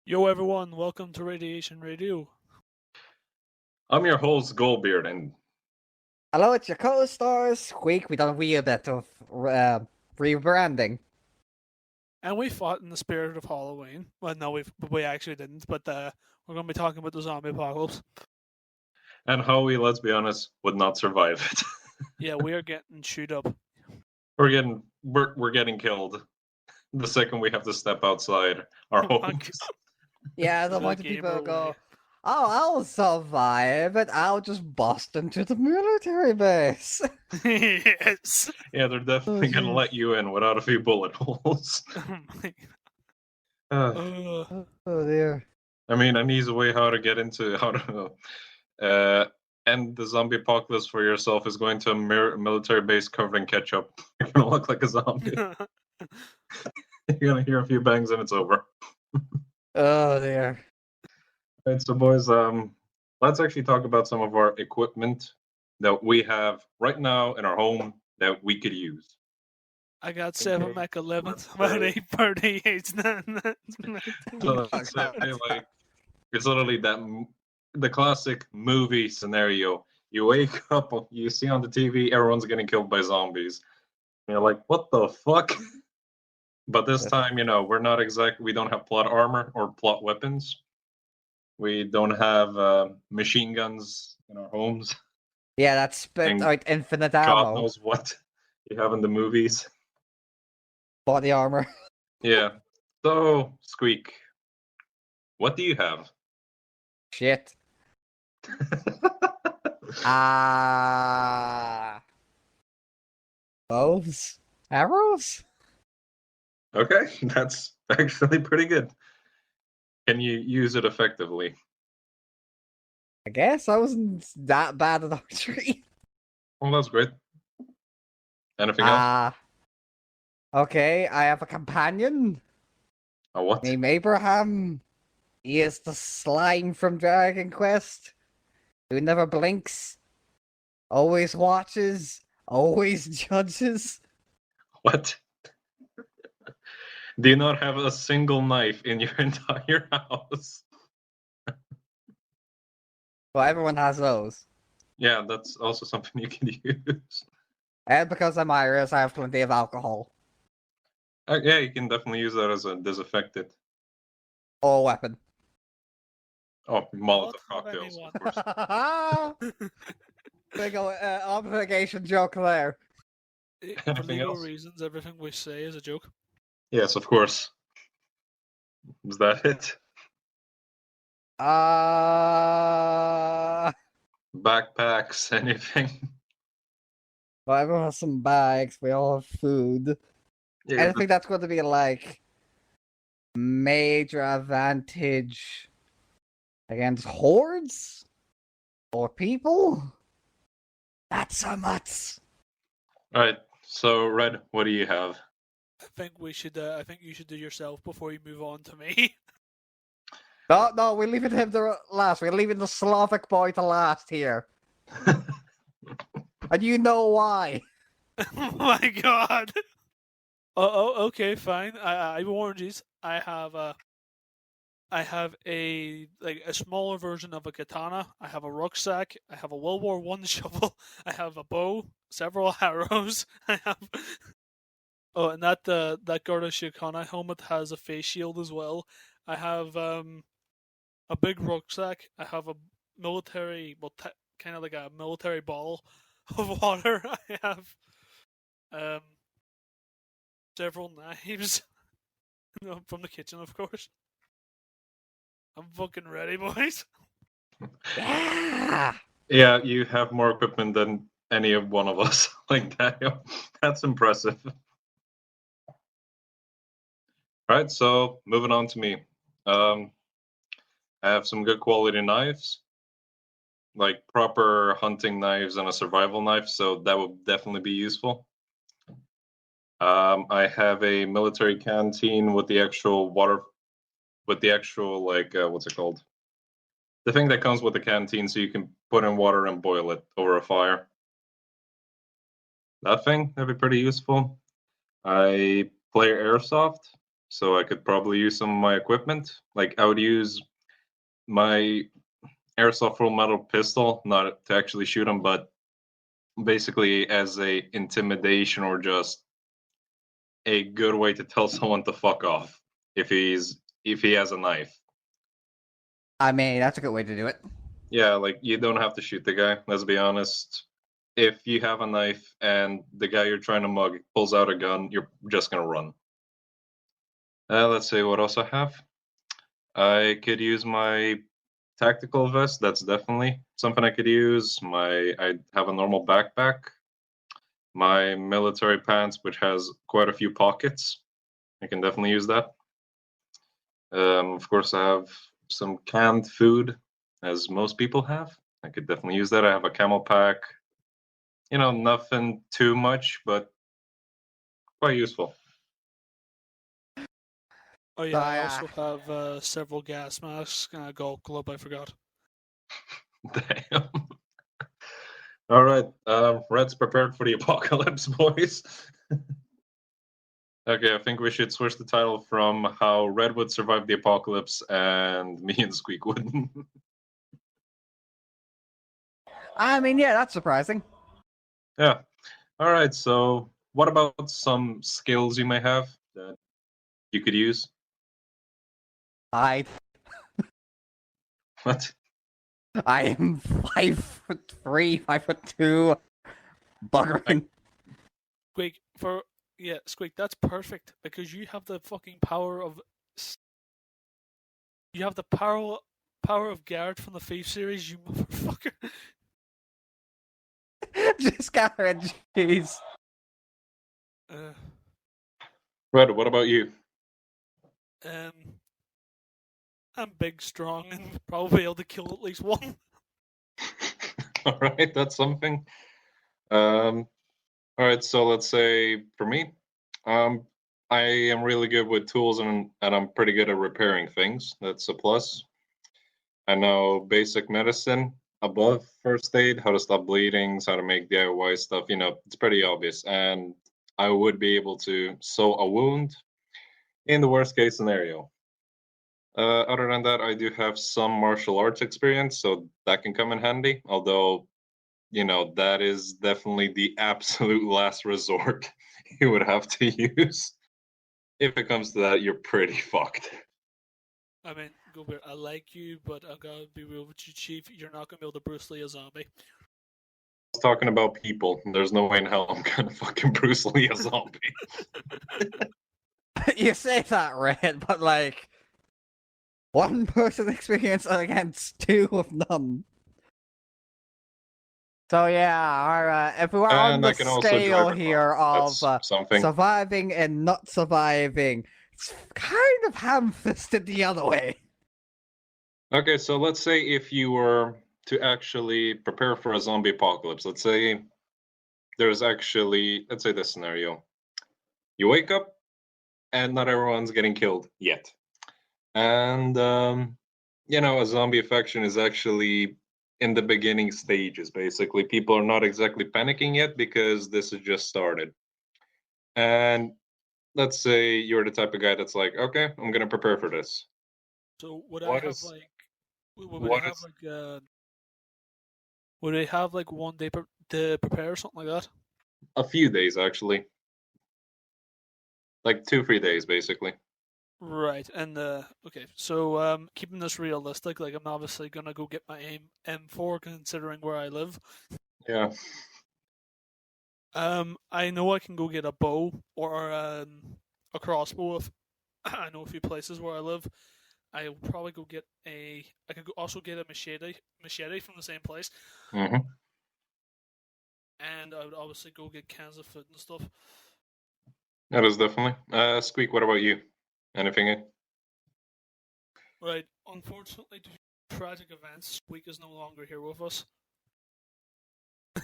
Yo everyone, welcome to Radiation Radio. I'm your host, Goldbeard, and Hello, it's your co-star Squeak. We done a wee bit of rebranding. And we fought in the spirit of Halloween. Well, no, we actually didn't, but we're going to be talking about the zombie apocalypse. Howie, let's be honest, would not survive it. Yeah, we are getting chewed up. we're getting killed the second we have to step outside our homes. Yeah, the bunch of people go, "Oh, I'll survive, but I'll just bust into the military base." Yes. Yeah, they're definitely gonna let you in without a few bullet holes. Oh dear. I mean, an easy way how to end the zombie apocalypse for yourself is going to a military base covered in ketchup. You're gonna look like a zombie. You're gonna hear a few bangs and it's over. Oh dear. Right, so boys, let's actually talk about some of our equipment that we have right now in our home that we could use. I got 7 Mech 11s, about 838s. So let's say, like, it's literally the classic movie scenario. You wake up, you see on the TV, everyone's getting killed by zombies. And you're like, what the fuck? But this time, we're not we don't have plot armor or plot weapons. We don't have machine guns in our homes. Yeah, that spit out infinite ammo. God knows what you have in the movies. Body armor. Yeah. So, Squeak, what do you have? Shit. Bows? Arrows? Okay, that's actually pretty good. Can you use it effectively? I guess I wasn't that bad at archery. Well, that's great. Anything else? Okay, I have a companion. A what? Named Abraham. He is the slime from Dragon Quest, who never blinks, always watches, always judges. What? Do you not have a single knife in your entire house? Well, everyone has those. Yeah, that's also something you can use. And because I'm Irish, I have plenty of alcohol. Yeah, you can definitely use that as a disinfectant. Or a weapon. Oh, Molotov cocktails, of course. Big obligation joke there. For legal reasons, everything we say is a joke. Yes, of course. Is that it? Backpacks, anything? Well, everyone has some bags. We all have food. Yeah, I think that's going to be like major advantage against hordes or people. Not so much. All right. So, Red, what do you have? I think you should do yourself before you move on to me. No, we're leaving him to last. We're leaving the Slavic boy to last here. And you know why. Oh my god. Oh, okay, fine. I warned you. I have a smaller version of a katana. I have a rucksack. I have a World War I shovel. I have a bow, several arrows. I have. Oh, and that Garda Síochána helmet has a face shield as well. I have a big rucksack. I have a military, kind of like a military ball of water. I have several knives from the kitchen, of course. I'm fucking ready, boys. Yeah. Yeah, you have more equipment than any of one of us. Like that. That's impressive. All right, so moving on to me. I have some good quality knives, like proper hunting knives and a survival knife, so that would definitely be useful. I have a military canteen with the actual water, with the actual what's it called? The thing that comes with the canteen, so you can put in water and boil it over a fire. That'd be pretty useful. I play airsoft, so I could probably use some of my equipment. Like I would use my airsoft full metal pistol, not to actually shoot him, but basically as a intimidation or just a good way to tell someone to fuck off if he has a knife. I mean, that's a good way to do it. Yeah, like you don't have to shoot the guy. Let's be honest. If you have a knife and the guy you're trying to mug pulls out a gun, you're just gonna run. Let's see what else I have. I could use my tactical vest. That's definitely something I could use. I have a normal backpack. My military pants, which has quite a few pockets. I can definitely use that. Of course, I have some canned food, as most people have. I could definitely use that. I have a camel pack. You know, nothing too much, but quite useful. Oh yeah, I I, also have several gas masks and a golf club. I forgot. Damn. All right, Red's prepared for the apocalypse, boys. Okay, I think we should switch the title from how Red would survive the apocalypse and me and Squeak wouldn't. I mean, yeah, that's surprising. Yeah. All right, so what about some skills you may have that you could use? I What? am 5'3", 5'2", buggering. Squeak, Squeak, that's perfect because you have the fucking power of. You have the power of Garrett from the Thief series, you motherfucker. Just got red cheese. Red, what about you? I'm big, strong, and probably able to kill at least one. All right, that's something. All right, so let's say for me, I am really good with tools and I'm pretty good at repairing things. That's a plus. I know basic medicine, above first aid, how to stop bleedings, how to make DIY stuff. You know, it's pretty obvious, and I would be able to sew a wound in the worst case scenario. Other than that, I do have some martial arts experience, so that can come in handy. Although, you know, that is definitely the absolute last resort you would have to use. If it comes to that, you're pretty fucked. I mean, Gilbert, I like you, but I gotta be real with you, Chief. You're not gonna be able to Bruce Lee a zombie. I was talking about people. There's no way in hell I'm gonna fucking Bruce Lee a zombie. You say that, Red, but like, one person experience against two of none. So yeah, if we were on And the I can also scale drive a here car. of That's something. surviving and not surviving, it's kind of ham-fisted the other way. Okay, so let's say if you were to actually prepare for a zombie apocalypse, let's say there's actually, let's say this scenario. You wake up and not everyone's getting killed yet. And, you know, a zombie infection is actually in the beginning stages, basically. People are not exactly panicking yet because this has just started. And let's say you're the type of guy that's like, okay, I'm going to prepare for this. So would What I have is- like? Would what I have is- like? Would I have like 1 day to prepare or something like that? A few days, actually. Like 2-3 days, basically. Right, and okay, so keeping this realistic, like I'm obviously gonna go get my M4 considering where I live. Yeah. I know I can go get a bow or a crossbow if I know a few places where I live. I'll probably go get I could also get a machete from the same place, hmm and I would obviously go get cans of food and stuff. That is definitely. Squeak, what about you? Anything? Right, unfortunately, due to tragic events, Squeak is no longer here with us.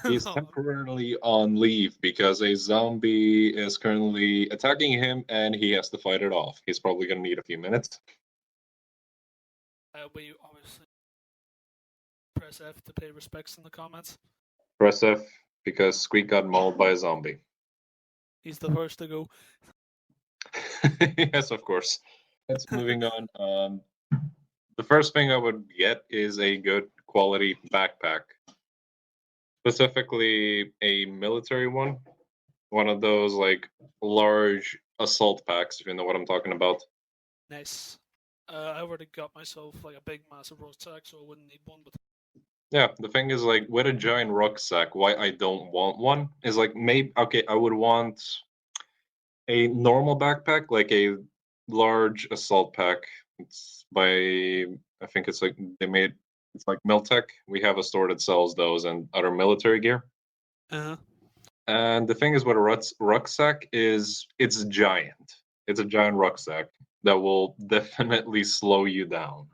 He's temporarily on leave because a zombie is currently attacking him and he has to fight it off. He's probably going to need a few minutes. We obviously press F to pay respects in the comments. Press F because Squeak got mauled by a zombie. He's the first to go. Yes, of course. Let's moving on. The first thing I would get is a good quality backpack, specifically a military one of those like large assault packs, if you know what I'm talking about. Nice. I already got myself like a big massive rucksack, so I wouldn't need one. But Yeah, the thing is like with a giant rucksack, why I don't want one is like maybe okay, I would want a normal backpack, like a large assault pack. It's by I think it's like they made it's like Miltech. We have a store that sells those and other military gear. uh-huh. And the thing is with a rucksack is it's giant. It's a giant rucksack that will definitely slow you down.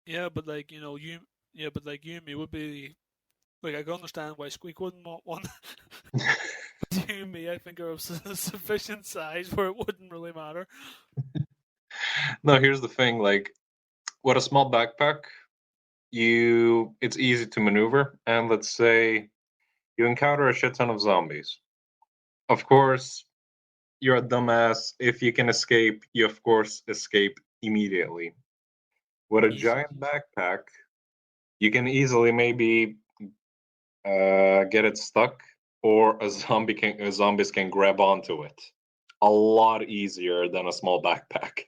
Yeah, but like yeah, but like you and me would be like I can understand why Squeak wouldn't want one. But you and me, I think, are of sufficient size where it wouldn't really matter. No, here's the thing, like with a small backpack, it's easy to maneuver, and let's say you encounter a shit ton of zombies. Of course, you're a dumbass. If you can escape, you of course escape immediately. With a Easy. giant backpack, you can easily maybe get it stuck, or zombies can grab onto it. A lot easier than a small backpack.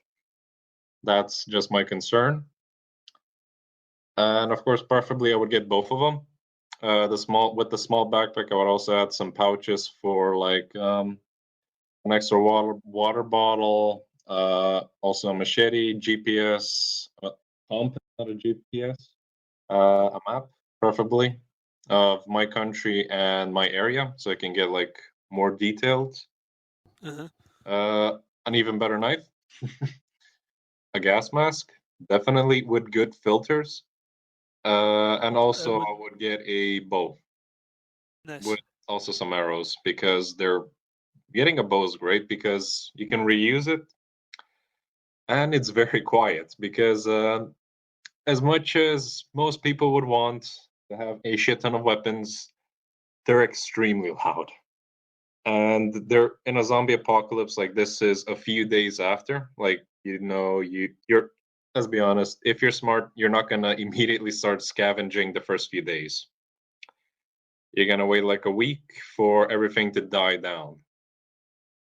That's just my concern. And of course, preferably I would get both of them. The small backpack, I would also add some pouches for like an extra water bottle, also a machete, GPS, pump, not a GPS, a map, preferably of my country and my area, so I can get like more detailed. Uh-huh. An even better knife, a gas mask, definitely with good filters. And I also would I would get a bow nice. with also some arrows because they're getting a bow is great because you can reuse it and it's very quiet because as much as most people would want to have a shit ton of weapons, they're extremely loud. And they're in a zombie apocalypse like this is a few days after. Like you're let's be honest, if you're smart, you're not gonna immediately start scavenging the first few days. You're gonna wait like a week for everything to die down.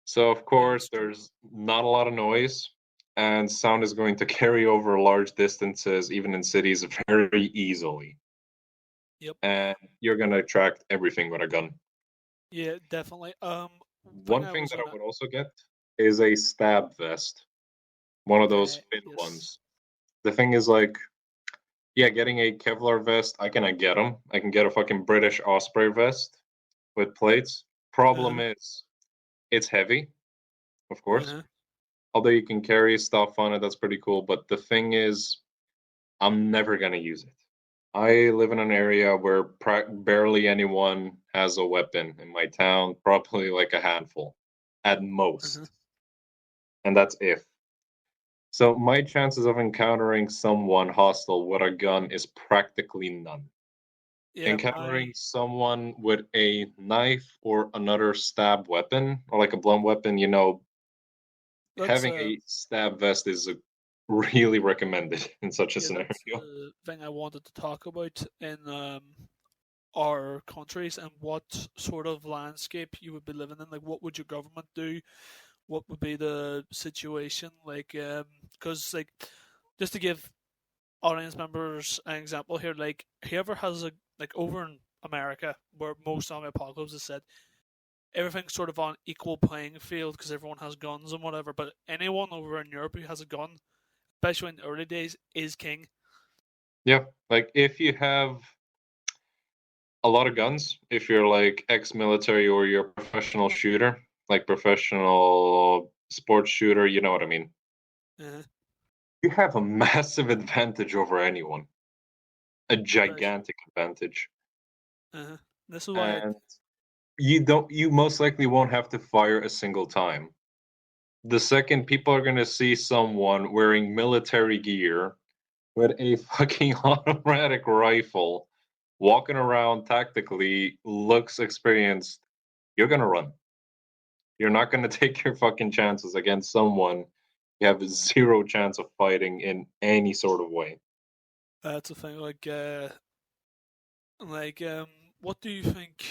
So of Yeah, course that's true. there's not a lot of noise and sound is going to carry over large distances even in cities very easily. Yep. And you're gonna attract everything with a gun. Yeah, definitely. Thing One I thing was that I gonna would also get is a stab vest, one of those thin yes. ones. The thing is like, yeah, getting a Kevlar vest, I can get them. I can get a fucking British Osprey vest with plates. Problem Uh-huh. is, it's heavy, of course. Uh-huh. Although you can carry stuff on it, that's pretty cool. But the thing is, I'm never gonna use it. I live in an area where barely anyone has a weapon in my town, probably like a handful at Uh-huh. most, and that's if. So my chances of encountering someone hostile with a gun is practically none. Yeah, Encountering someone with a knife or another stab weapon, or like a blunt weapon, that's having a stab vest is really recommended in such a yeah, that's scenario. the thing I wanted to talk about in our countries and what sort of landscape you would be living in. Like, what would your government do? What would be the situation? Like, because like, just to give audience members an example here, like whoever has a like over in America, where most zombie apocalypse is said, everything's sort of on equal playing field because everyone has guns and whatever. But anyone over in Europe who has a gun, especially in the early days, is king. Yeah, like if you have a lot of guns, if you're like ex-military or you're a professional shooter, like professional sports shooter, you know what I mean. Uh, You have a massive advantage over anyone, a especially, gigantic advantage. uh, this is why. And you most likely won't have to fire a single time. The second people are going to see someone wearing military gear with a fucking automatic rifle walking around tactically looks experienced, you're going to run. You're not going to take your fucking chances against someone you have zero chance of fighting in any sort of way. That's the thing. What do you think?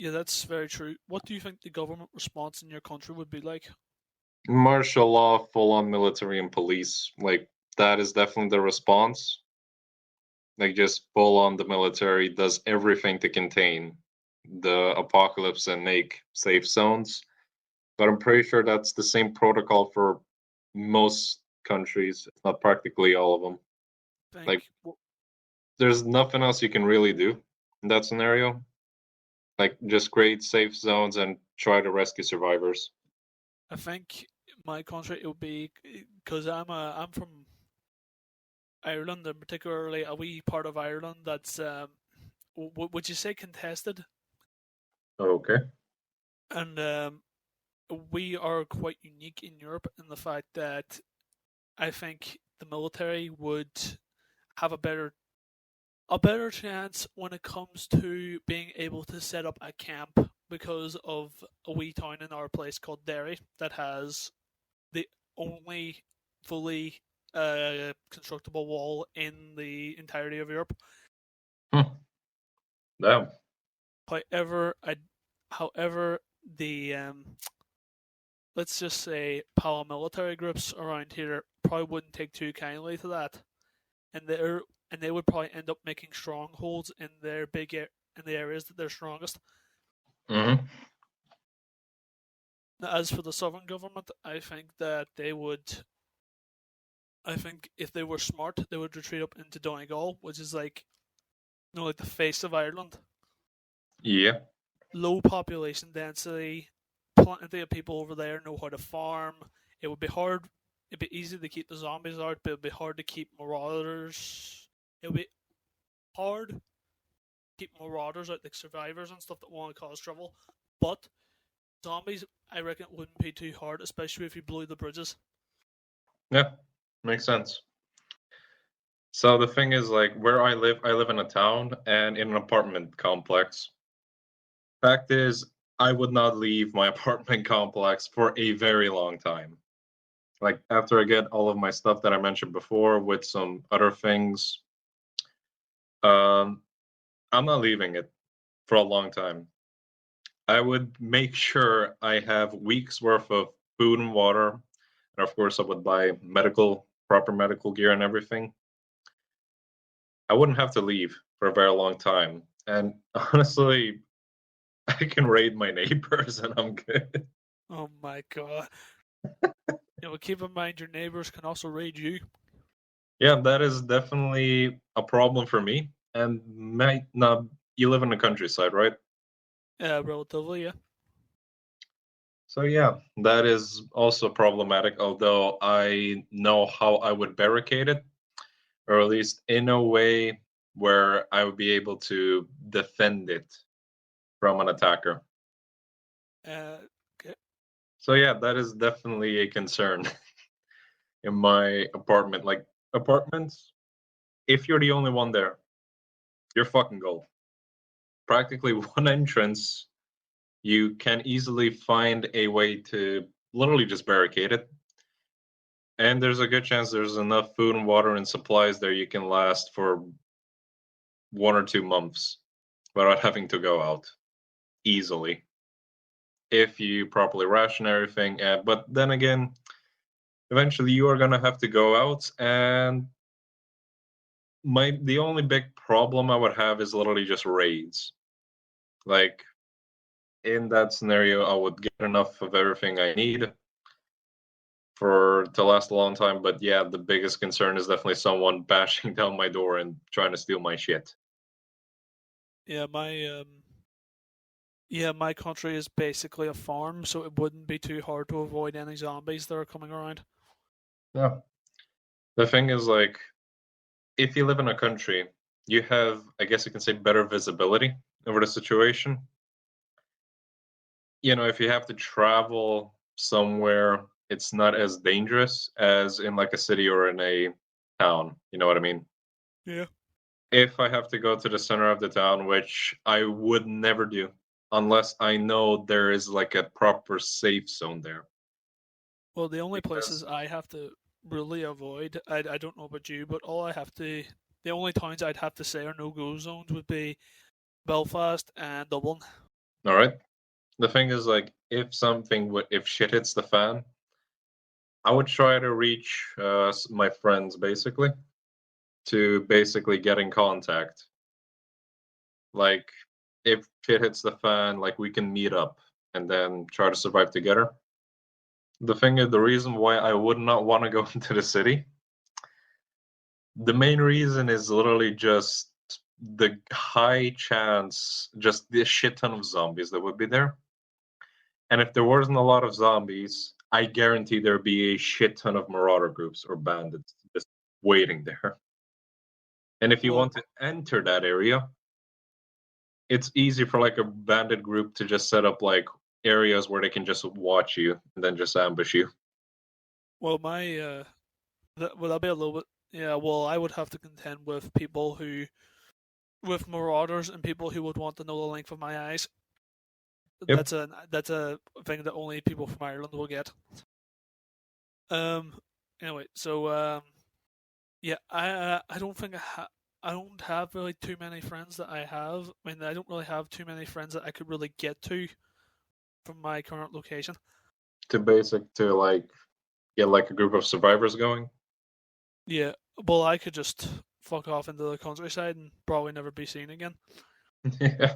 Yeah, that's very true. What do you think the government response in your country would be like? Martial law, full on military and police, like that is definitely the response. Like just full on the military does everything to contain the apocalypse and make safe zones. But I'm pretty sure that's the same protocol for most countries, if not practically all of them. Like, there's nothing else you can really do in that scenario. Like, just create safe zones and try to rescue survivors. I think my country it would be because I'm from Ireland, and particularly a wee part of Ireland that's would you say contested? Okay. And we are quite unique in Europe in the fact that I think the military would have a better chance when it comes to being able to set up a camp because of a wee town in our place called Derry that has the only fully constructible wall in the entirety of Europe. Damn. However, the let's just say paramilitary groups around here probably wouldn't take too kindly to that, and they would probably end up making strongholds in their in the areas that they're strongest. Mm-hmm. As for the sovereign government, I think that they would. I think if they were smart, they would retreat up into Donegal, which is like the face of Ireland. Yeah. Low population density, plenty of people over there know how to farm. It would be hard. It'd be easy to keep the zombies out, but it'd be hard to keep marauders. It would be hard to keep marauders out, like survivors and stuff that want to cause trouble. But zombies, I reckon, it wouldn't be too hard, especially if you blew the bridges. Yeah, makes sense. So the thing is, like, where I live in a town and in an apartment complex. Fact is, I would not leave my apartment complex for a very long time. Like, after I get all of my stuff that I mentioned before with some other things, I'm not leaving it for a long time. I would make sure I have weeks worth of food and water, and of course, I would buy proper medical gear and everything. I wouldn't have to leave for a very long time, and honestly, I can raid my neighbors and I'm good. Oh my god! Keep in mind your neighbors can also raid you. Yeah, that is definitely a problem for me, and might not. You live in the countryside, right? Relatively, yeah. So yeah, that is also problematic. Although I know how I would barricade it, or at least in a way where I would be able to defend it from an attacker. Okay. So yeah, that is definitely a concern in my apartment. Like apartments, if you're the only one there, you're fucking gold. Practically one entrance, you can easily find a way to literally just barricade it. And there's a good chance there's enough food and water and supplies there you can last for 1 or 2 months without having to go out easily if you properly ration everything. But then again, eventually you are gonna have to go out, and the only big problem I would have is literally just raids. Like in that scenario, I would get enough of everything I need to last a long time. But yeah, the biggest concern is definitely someone bashing down my door and trying to steal my shit. Yeah, my country is basically a farm, so it wouldn't be too hard to avoid any zombies that are coming around. Yeah. The thing is, like, if you live in a country, you have, I guess you can say, better visibility over the situation. If you have to travel somewhere, it's not as dangerous as in like a city or in a town. You know what I mean? Yeah. If I have to go to the center of the town, which I would never do, unless I know there is like a proper safe zone there. Well, the only Because- places I have to really avoid, I don't know about you, but the only towns I'd have to say are no-go zones would be Belfast and Dublin. All right. The thing is, like, if shit hits the fan, I would try to reach my friends basically to basically get in contact. Like, if shit hits the fan, like we can meet up and then try to survive together. The thing is, the reason why I would not want to go into the city, the main reason is literally just the high chance, just the shit ton of zombies that would be there. And if there wasn't a lot of zombies, I guarantee there'd be a shit ton of marauder groups or bandits just waiting there. And if you Well- want to enter that area, it's easy for like a bandit group to just set up like areas where they can just watch you and then just ambush you. Well, my well, that'll be a little bit. Yeah, well, I would have to contend with people with marauders and people who would want to know the length of my eyes. Yep. That's a thing that only people from Ireland will get. Anyway, so yeah, I don't think I don't have really too many friends that I have. I mean, I don't really have too many friends that I could really get to from my current location. To like get like a group of survivors going. Yeah, well, I could just fuck off into the countryside and probably never be seen again. Yeah.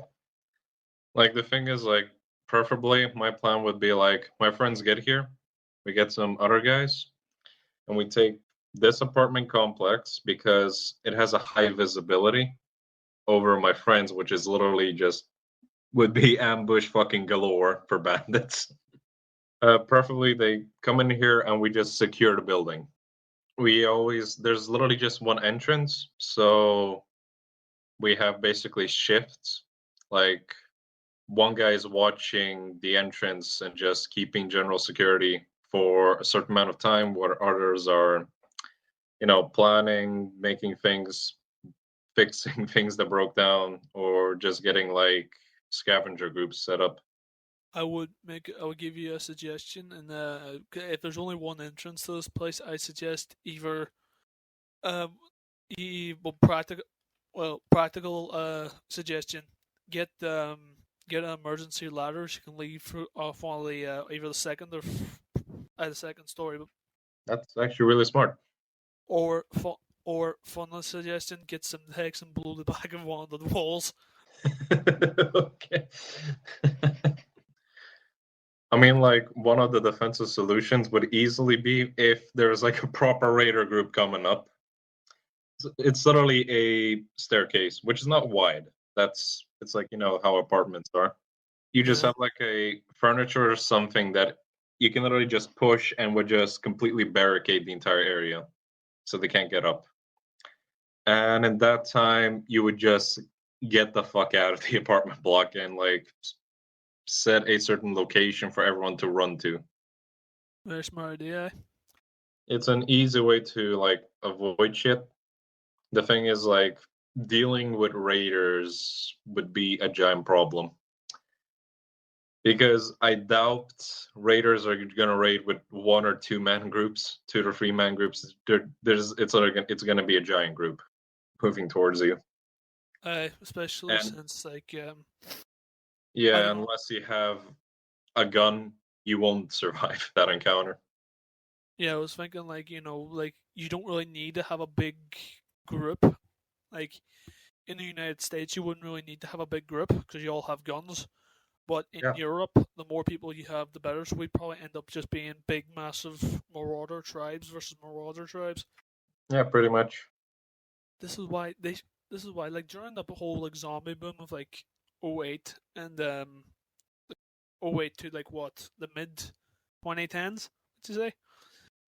Like the thing is like preferably my plan would be like my friends get here, we get some other guys, and we take this apartment complex because it has a high visibility over my friends, which is literally just would be ambush fucking galore for bandits. Preferably they come in here and we just secure the building. There's literally just one entrance, so we have basically shifts. Like one guy is watching the entrance and just keeping general security for a certain amount of time, where others are, planning, making things, fixing things that broke down, or just getting like scavenger groups set up. I would give you a suggestion, and if there's only one entrance to this place, I suggest either practical suggestion, get an emergency ladder so you can leave off one of the either the second or the second story, That's actually really smart. or funless suggestion, get some hex and blow the back of one of the walls. Okay. I mean, like, one of the defensive solutions would easily be if there's like a proper raider group coming up. It's literally a staircase, which is not wide. It's like, how apartments are. You just Yeah. have like a furniture or something that you can literally just push and would just completely barricade the entire area so they can't get up. And in that time, you would just get the fuck out of the apartment block and like set a certain location for everyone to run to. Very smart idea. It's an easy way to like avoid shit. The thing is like dealing with raiders would be a giant problem. Because I doubt raiders are gonna raid with 1 or 2 man groups, 2 to 3 man groups. It's gonna be a giant group moving towards you. Especially And- since like I Yeah, don't know. unless you have a gun, you won't survive that encounter. Yeah, I was thinking like like you don't really need to have a big group. Like in the United States, you wouldn't really need to have a big group because you all have guns. But in Yeah. Europe, the more people you have, the better. So we'd probably end up just being big, massive marauder tribes versus marauder tribes. Yeah, pretty much. This is why This is why, like during the whole like zombie boom of like 08 and 08 to like what the mid 2010s, let's say.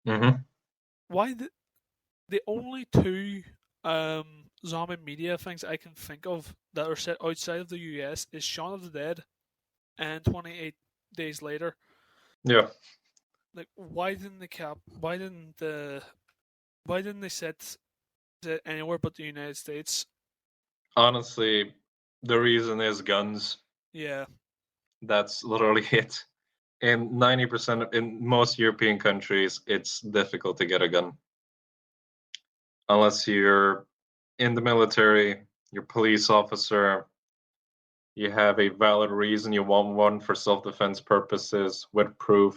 Mm-hmm. Why the only two zombie media things I can think of that are set outside of the US is Shaun of the Dead and 28 Days Later. Yeah. Like why didn't they set it anywhere but the United States? Honestly, the reason is guns. Yeah. That's literally it. In 90% in most European countries, it's difficult to get a gun unless you're in the military, you're a police officer, you have a valid reason you want one for self-defense purposes with proof.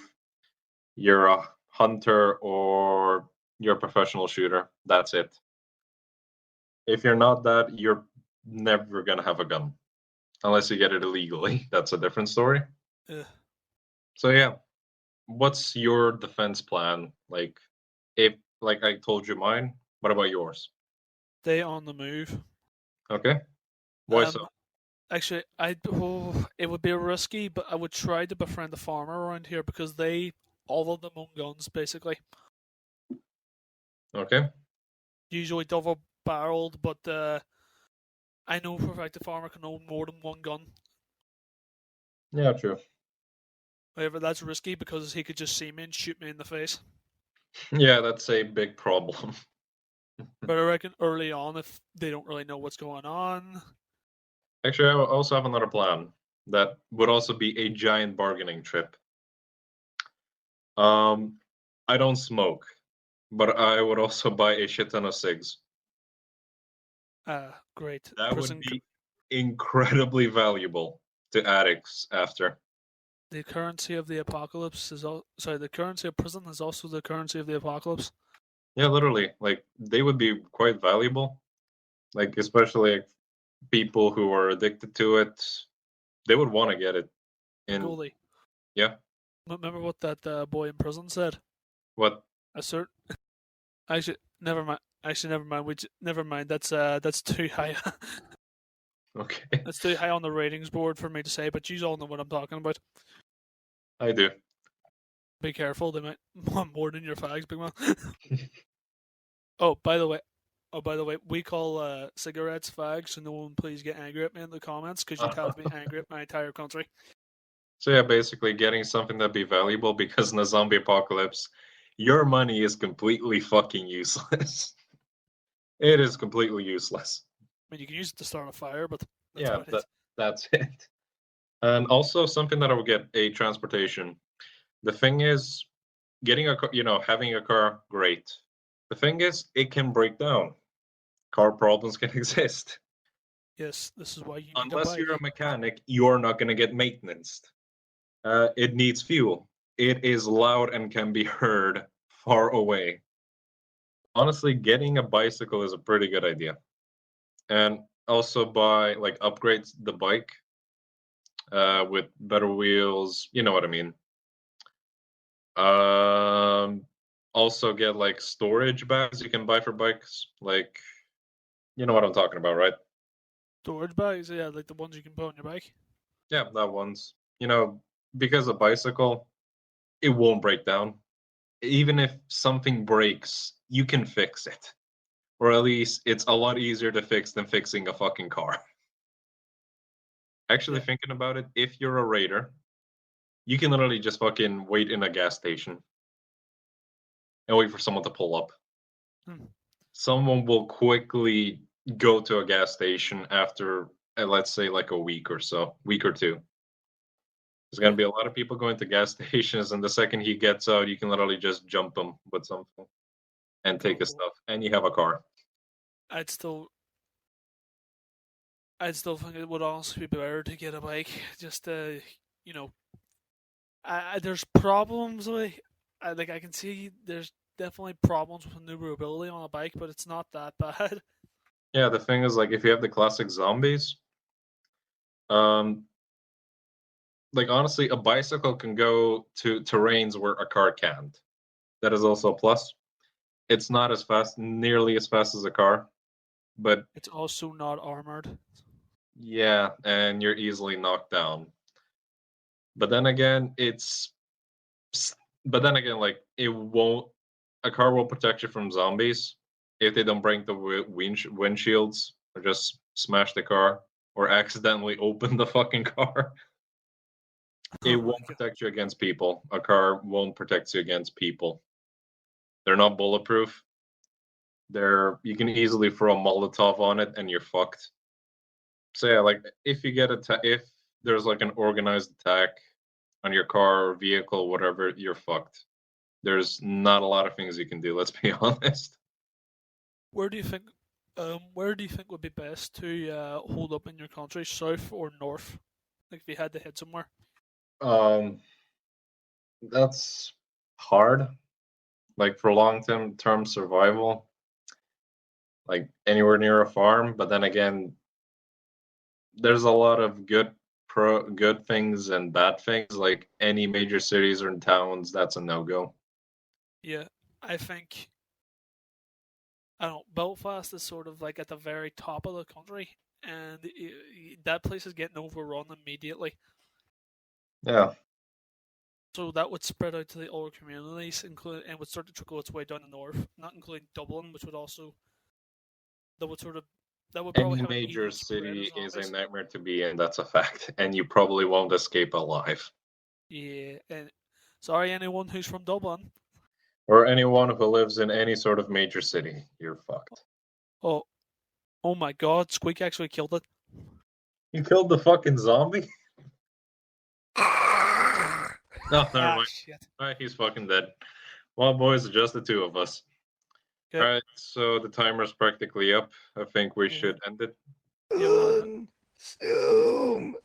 You're a hunter or you're a professional shooter. That's it. If you're not that, you're never gonna have a gun unless you get it illegally. That's a different story. Yeah. So yeah, what's your defense plan? Like, if like I told you mine, what about yours? Stay on the move. Okay, why so? Actually, it would be risky, but I would try to befriend a farmer around here because all of them own guns, basically. Okay, Usually double-barreled, but I know for a fact the farmer can own more than one gun. yeah, true. However, that's risky because he could just see me and shoot me in the face. Yeah, that's a big problem. But I reckon early on, if they don't really know what's going on, Actually, I also have another plan that would also be a giant bargaining trip. I don't smoke, but I would also buy a shit ton of cigs. great. That Prison would be incredibly valuable to addicts after. the currency of the apocalypse is the currency of prison is also the currency of the apocalypse. Yeah, literally, like they would be quite valuable. Like especially like, people who are addicted to it, they would want to get it. And Goalie. yeah, Remember what that boy in prison said? what? A certain. Actually, never mind. Never mind. Never mind. That's too high. Okay, That's too high on the ratings board for me to say. But you all know what I'm talking about. I do. Be careful. They might want more than your fags, big man. Oh, by the way, we call cigarettes fags, so no one please get angry at me in the comments because you'd have me angry at my entire country. So yeah, basically getting something that'd be valuable because in the zombie apocalypse, your money is completely fucking useless. It is completely useless. I mean, you can use it to start a fire, but that's Yeah, about it. that's it. And also something that I would get a transportation. The thing is, getting a car, having a car, great. The thing is, it can break down. Car problems can exist. Yes, this is why you need Unless a bike. you're a mechanic, you're not going to get maintenance. It needs fuel. It is loud and can be heard far away. Honestly, getting a bicycle is a pretty good idea. And also buy like upgrades the bike with better wheels. You know what I mean. Also get like storage bags you can buy for bikes. Like, you know what I'm talking about, right? Storage bags, yeah, like the ones you can put on your bike. Yeah, that one's. Because a bicycle, it won't break down. Even if something breaks, you can fix it. Or at least it's a lot easier to fix than fixing a fucking car. Actually, Yeah. thinking about it, if you're a raider, you can literally just fucking wait in a gas station and wait for someone to pull up. Someone will quickly go to a gas station after, let's say, like a week or two. There's going to be a lot of people going to gas stations, and the second he gets out, you can literally just jump him with something and take his stuff, and you have a car. I'd still think it would also be better to get a bike. Just there's problems with. I can see there's definitely problems with maneuverability on a bike, but it's not that bad. Yeah, the thing is, like, if you have the classic zombies, like honestly, a bicycle can go to terrains where a car can't. That is also a plus. It's not as fast, nearly as fast as a car, but it's also not armored. Yeah, and you're easily knocked down. But then again, like a car won't protect you from zombies if they don't break the windshields or just smash the car or accidentally open the fucking car. It won't protect you against people. A car won't protect you against people. They're not bulletproof. You can easily throw a Molotov on it and you're fucked. So yeah, like if you get if there's like an organized attack on your car or vehicle, whatever, you're fucked. There's not a lot of things you can do. Let's be honest. Where do you think? Where do you think would be best to hold up in your country, south or north? Like if you had to head somewhere. That's hard. Like for long-term survival, like anywhere near a farm. But then again, there's a lot of good things and bad things. Like any major cities or towns, that's a no-go. Yeah, I think. I don't know. Belfast is sort of like at the very top of the country, and that place is getting overrun immediately. Yeah. So that would spread out to the other communities, including and would start to trickle its way down the north, not including Dublin, which would also that would probably Any have an major even spread of city is a zombies. nightmare to be in. That's a fact, and you probably won't escape alive. Yeah, and sorry anyone who's from Dublin. Or anyone who lives in any sort of major city, you're fucked. Oh, oh my God! Squeak actually killed it. You killed the fucking zombie? No, never Ah, mind. shit. Alright, he's fucking dead. Well, boys, just the two of us. Okay. Alright, so the timer's practically up. I think we Yeah. should end it. Yeah, we'll end it. Zoom.